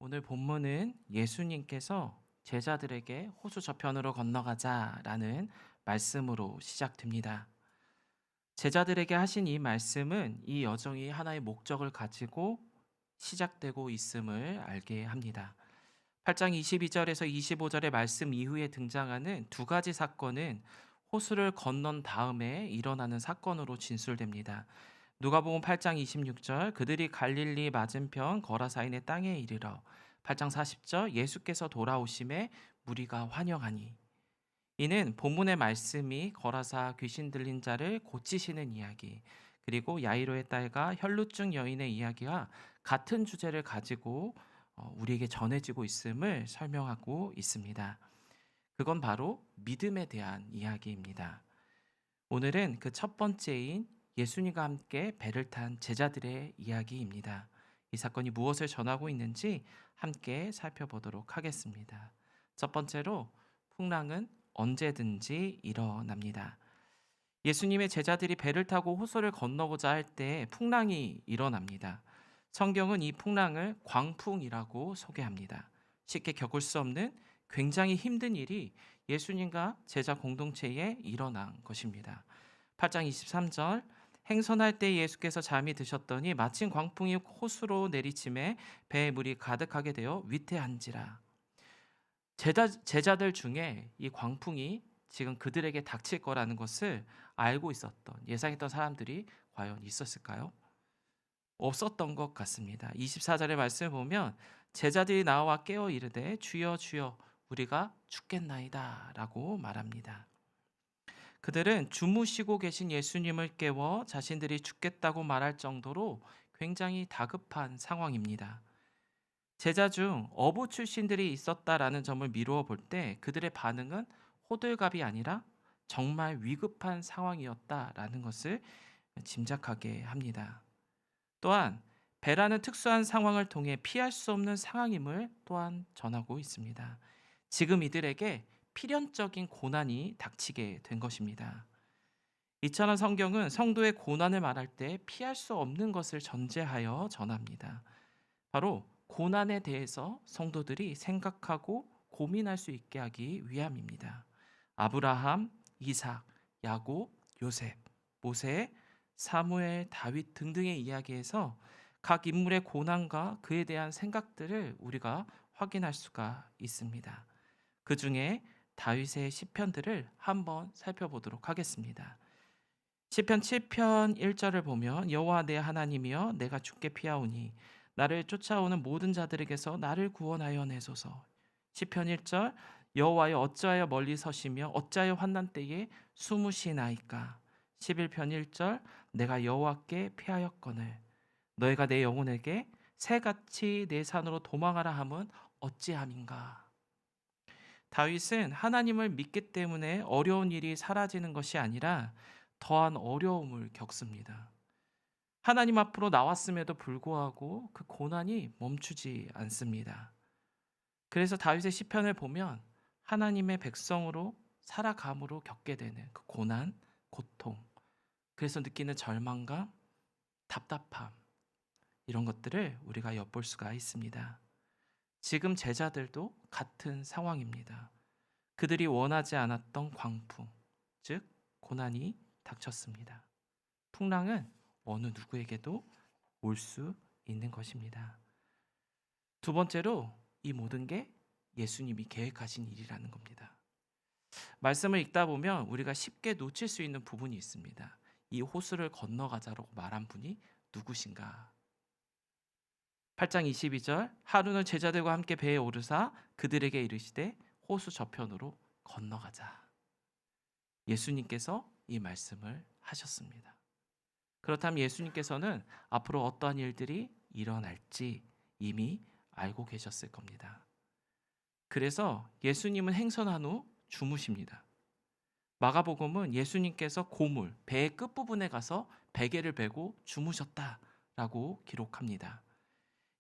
오늘 본문은 예수님께서 제자들에게 호수 저편으로 건너가자라는 말씀으로 시작됩니다. 제자들에게 하신 이 말씀은 이 여정이 하나의 목적을 가지고 시작되고 있음을 알게 합니다. 8장 22절에서 25절의 말씀 이후에 등장하는 두 가지 사건은 호수를 건넌 다음에 일어나는 사건으로 진술됩니다. 누가복음 8장 26절 그들이 갈릴리 맞은편 거라사인의 땅에 이르러 8장 40절 예수께서 돌아오심에 무리가 환영하니 이는 본문의 말씀이 거라사 귀신 들린 자를 고치시는 이야기 그리고 야이로의 딸과 혈루증 여인의 이야기와 같은 주제를 가지고 우리에게 전해지고 있음을 설명하고 있습니다. 그건 바로 믿음에 대한 이야기입니다. 오늘은 그 첫 번째인 예수님과 함께 배를 탄 제자들의 이야기입니다. 이 사건이 무엇을 전하고 있는지 함께 살펴보도록 하겠습니다. 첫 번째로 풍랑은 언제든지 일어납니다. 예수님의 제자들이 배를 타고 호수를 건너고자 할 때 풍랑이 일어납니다. 성경은 이 풍랑을 광풍이라고 소개합니다. 쉽게 겪을 수 없는 굉장히 힘든 일이 예수님과 제자 공동체에 일어난 것입니다. 8장 23절 행선할 때 예수께서 잠이 드셨더니 마침 광풍이 호수로 내리침에 배에 물이 가득하게 되어 위태한지라. 제자들 중에 이 광풍이 지금 그들에게 닥칠 거라는 것을 알고 있었던, 예상했던 사람들이 과연 있었을까요? 없었던 것 같습니다. 24절의 말씀을 보면 제자들이 나와 깨어 이르되 주여 주여 우리가 죽겠나이다 라고 말합니다. 그들은 주무시고 계신 예수님을 깨워 자신들이 죽겠다고 말할 정도로 굉장히 다급한 상황입니다. 제자 중 어부 출신들이 있었다라는 점을 미루어 볼 때 그들의 반응은 호들갑이 아니라 정말 위급한 상황이었다라는 것을 짐작하게 합니다. 또한 배라는 특수한 상황을 통해 피할 수 없는 상황임을 또한 전하고 있습니다. 지금 이들에게 필연적인 고난이 닥치게 된 것입니다. 이처럼 성경은 성도의 고난을 말할 때 피할 수 없는 것을 전제하여 전합니다. 바로 고난에 대해서 성도들이 생각하고 고민할 수 있게 하기 위함입니다. 아브라함, 이삭, 야곱, 요셉, 모세, 사무엘, 다윗 등등의 이야기에서 각 인물의 고난과 그에 대한 생각들을 우리가 확인할 수가 있습니다. 그 중에 다윗의 시편들을 한번 살펴보도록 하겠습니다. 시편 7편 1절을 보면 여호와 내 하나님이여 내가 주께 피하오니 나를 쫓아오는 모든 자들에게서 나를 구원하여 내소서. 시편 1절 여호와여 어찌하여 멀리 서시며 어찌하여 환난 때에 숨으시나이까. 11편 1절 내가 여호와께 피하였거늘 너희가 내 영혼에게 새같이 내 산으로 도망하라 함은 어찌함인가. 다윗은 하나님을 믿기 때문에 어려운 일이 사라지는 것이 아니라 더한 어려움을 겪습니다. 하나님 앞으로 나왔음에도 불구하고 그 고난이 멈추지 않습니다. 그래서 다윗의 시편을 보면 하나님의 백성으로 살아감으로 겪게 되는 그 고난, 고통, 그래서 느끼는 절망감, 답답함, 이런 것들을 우리가 엿볼 수가 있습니다. 지금 제자들도 같은 상황입니다. 그들이 원하지 않았던 광풍, 즉 고난이 닥쳤습니다. 풍랑은 어느 누구에게도 올 수 있는 것입니다. 두 번째로 이 모든 게 예수님이 계획하신 일이라는 겁니다. 말씀을 읽다 보면 우리가 쉽게 놓칠 수 있는 부분이 있습니다. 이 호수를 건너가자라고 말한 분이 누구신가? 8장 22절 하루는 제자들과 함께 배에 오르사 그들에게 이르시되 호수 저편으로 건너가자. 예수님께서 이 말씀을 하셨습니다. 그렇다면 예수님께서는 앞으로 어떠한 일들이 일어날지 이미 알고 계셨을 겁니다. 그래서 예수님은 행선한 후 주무십니다. 마가복음은 예수님께서 고물, 배의 끝부분에 가서 베개를 베고 주무셨다라고 기록합니다.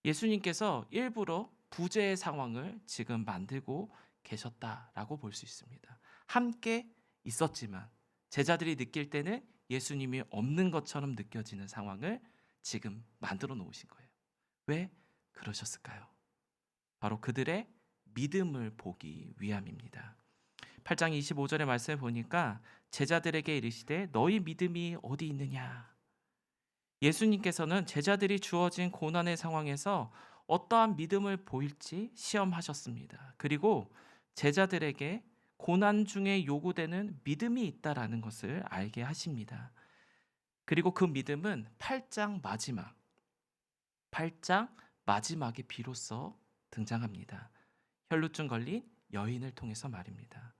예수님께서 일부러 부재의 상황을 지금 만들고 계셨다라고 볼 수 있습니다. 함께 있었지만 제자들이 느낄 때는 예수님이 없는 것처럼 느껴지는 상황을 지금 만들어 놓으신 거예요. 왜 그러셨을까요? 바로 그들의 믿음을 보기 위함입니다. 8장 25절의 말씀을 보니까 제자들에게 이르시되 너희 믿음이 어디 있느냐. 예수님께서는 제자들이 주어진 고난의 상황에서 어떠한 믿음을 보일지 시험하셨습니다. 그리고 제자들에게 고난 중에 요구되는 믿음이 있다라는 것을 알게 하십니다. 그리고 그 믿음은 8장 마지막에 비로소 등장합니다. 혈루증 걸린 여인을 통해서 말입니다.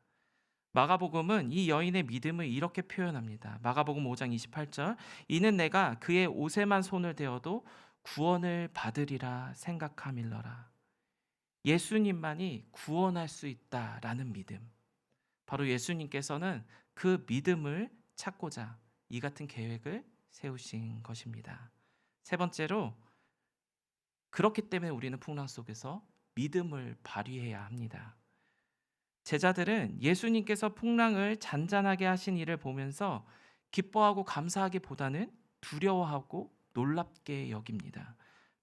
마가복음은 이 여인의 믿음을 이렇게 표현합니다. 마가복음 5장 28절, 이는 내가 그의 옷에만 손을 대어도 구원을 받으리라 생각함일러라. 예수님만이 구원할 수 있다라는 믿음. 바로 예수님께서는 그 믿음을 찾고자 이 같은 계획을 세우신 것입니다. 세 번째로, 그렇기 때문에 우리는 풍랑 속에서 믿음을 발휘해야 합니다. 제자들은 예수님께서 풍랑을 잔잔하게 하신 일을 보면서 기뻐하고 감사하기보다는 두려워하고 놀랍게 여깁니다.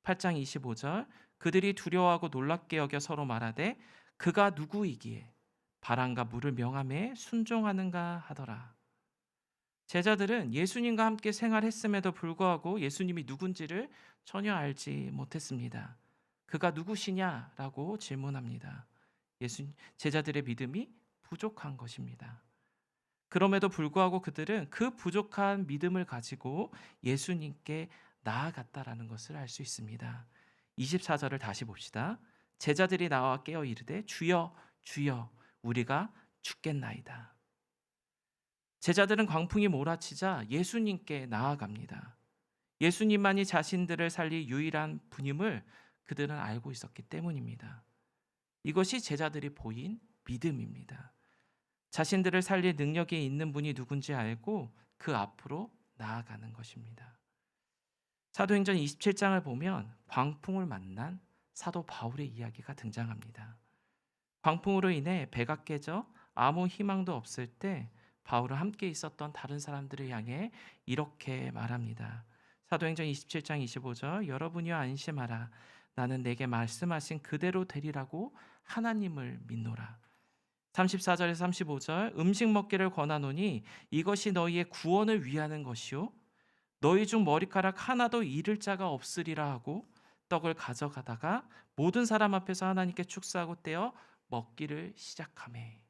8장 25절, 그들이 두려워하고 놀랍게 여겨 서로 말하되 그가 누구이기에 바람과 물을 명함에 순종하는가 하더라. 제자들은 예수님과 함께 생활했음에도 불구하고 예수님이 누군지를 전혀 알지 못했습니다. 그가 누구시냐라고 질문합니다. 제자들의 믿음이 부족한 것입니다. 그럼에도 불구하고 그들은 그 부족한 믿음을 가지고 예수님께 나아갔다라는 것을 알 수 있습니다. 24절을 다시 봅시다. 제자들이 나와 깨어 이르되 주여 주여 우리가 죽겠나이다. 제자들은 광풍이 몰아치자 예수님께 나아갑니다. 예수님만이 자신들을 살릴 유일한 분임을 그들은 알고 있었기 때문입니다. 이것이 제자들이 보인 믿음입니다. 자신들을 살릴 능력이 있는 분이 누군지 알고 그 앞으로 나아가는 것입니다. 사도행전 27장을 보면 광풍을 만난 사도 바울의 이야기가 등장합니다. 광풍으로 인해 배가 깨져 아무 희망도 없을 때 바울은 함께 있었던 다른 사람들을 향해 이렇게 말합니다. 사도행전 27장 25절, 여러분이여 안심하라. 나는 내게 말씀하신 그대로 되리라고 하나님을 믿노라. 34절에서 35절, 음식 먹기를 권하노니 이것이 너희의 구원을 위하는 것이요 너희 중 머리카락 하나도 잃을 자가 없으리라 하고 떡을 가져가다가 모든 사람 앞에서 하나님께 축사하고 떼어 먹기를 시작하매.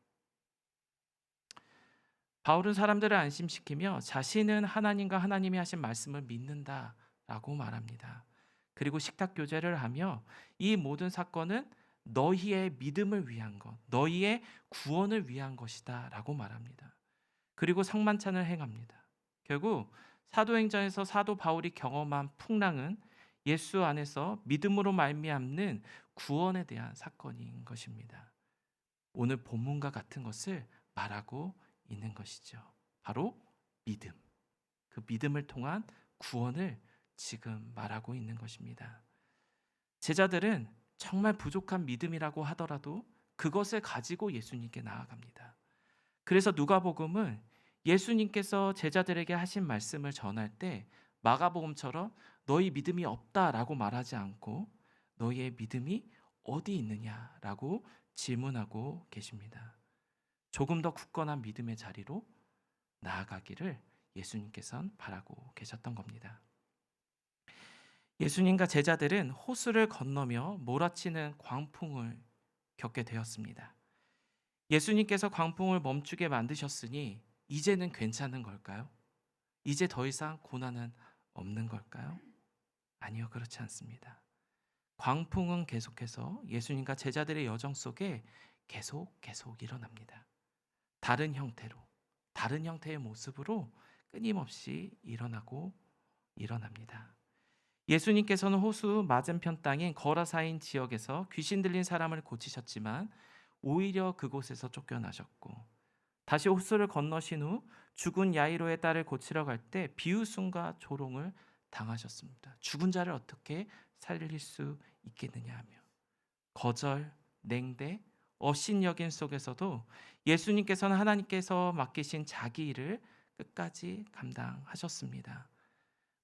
바울은 사람들을 안심시키며 자신은 하나님과 하나님이 하신 말씀을 믿는다라고 말합니다. 그리고 식탁 교제를 하며 이 모든 사건은 너희의 믿음을 위한 것, 너희의 구원을 위한 것이다 라고 말합니다. 그리고 상만찬을 행합니다. 결국 사도행전에서 사도 바울이 경험한 풍랑은 예수 안에서 믿음으로 말미암는 구원에 대한 사건인 것입니다. 오늘 본문과 같은 것을 말하고 있는 것이죠. 바로 믿음. 그 믿음을 통한 구원을 지금 말하고 있는 것입니다. 제자들은 정말 부족한 믿음이라고 하더라도 그것을 가지고 예수님께 나아갑니다. 그래서 누가복음은 예수님께서 제자들에게 하신 말씀을 전할 때 마가복음처럼 너희 믿음이 없다라고 말하지 않고 너희의 믿음이 어디 있느냐라고 질문하고 계십니다. 조금 더 굳건한 믿음의 자리로 나아가기를 예수님께서는 바라고 계셨던 겁니다. 예수님과 제자들은 호수를 건너며 몰아치는 광풍을 겪게 되었습니다. 예수님께서 광풍을 멈추게 만드셨으니 이제는 괜찮은 걸까요? 이제 더 이상 고난은 없는 걸까요? 아니요, 그렇지 않습니다. 광풍은 계속해서 예수님과 제자들의 여정 속에 계속 일어납니다. 다른 형태로, 다른 형태의 모습으로 끊임없이 일어납니다. 예수님께서는 호수 맞은편 땅인 거라사인 지역에서 귀신 들린 사람을 고치셨지만 오히려 그곳에서 쫓겨나셨고, 다시 호수를 건너신 후 죽은 야이로의 딸을 고치러 갈 때 비웃음과 조롱을 당하셨습니다. 죽은 자를 어떻게 살릴 수 있겠느냐 하며 거절, 냉대, 업신여김 속에서도 예수님께서는 하나님께서 맡기신 자기 일을 끝까지 감당하셨습니다.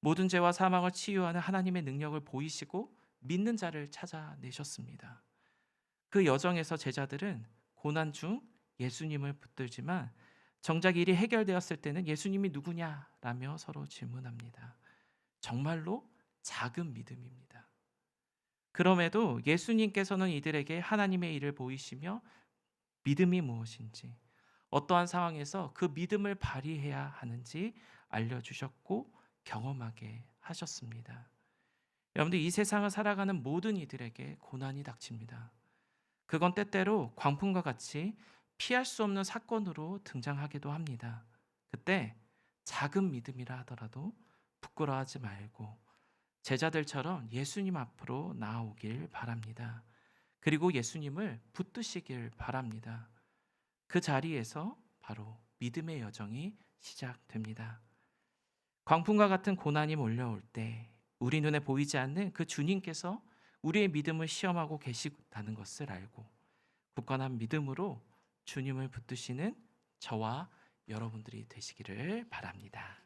모든 죄와 사망을 치유하는 하나님의 능력을 보이시고 믿는 자를 찾아내셨습니다. 그 여정에서 제자들은 고난 중 예수님을 붙들지만 정작 일이 해결되었을 때는 예수님이 누구냐라며 서로 질문합니다. 정말로 작은 믿음입니다. 그럼에도 예수님께서는 이들에게 하나님의 일을 보이시며 믿음이 무엇인지, 어떠한 상황에서 그 믿음을 발휘해야 하는지 알려주셨고 경험하게 하셨습니다. 여러분들, 이 세상을 살아가는 모든 이들에게 고난이 닥칩니다. 그건 때때로 광풍과 같이 피할 수 없는 사건으로 등장하기도 합니다. 그때 작은 믿음이라 하더라도 부끄러워하지 말고 제자들처럼 예수님 앞으로 나아오길 바랍니다. 그리고 예수님을 붙드시길 바랍니다. 그 자리에서 바로 믿음의 여정이 시작됩니다. 광풍과 같은 고난이 몰려올 때 우리 눈에 보이지 않는 그 주님께서 우리의 믿음을 시험하고 계시다는 것을 알고 굳건한 믿음으로 주님을 붙드시는 저와 여러분들이 되시기를 바랍니다.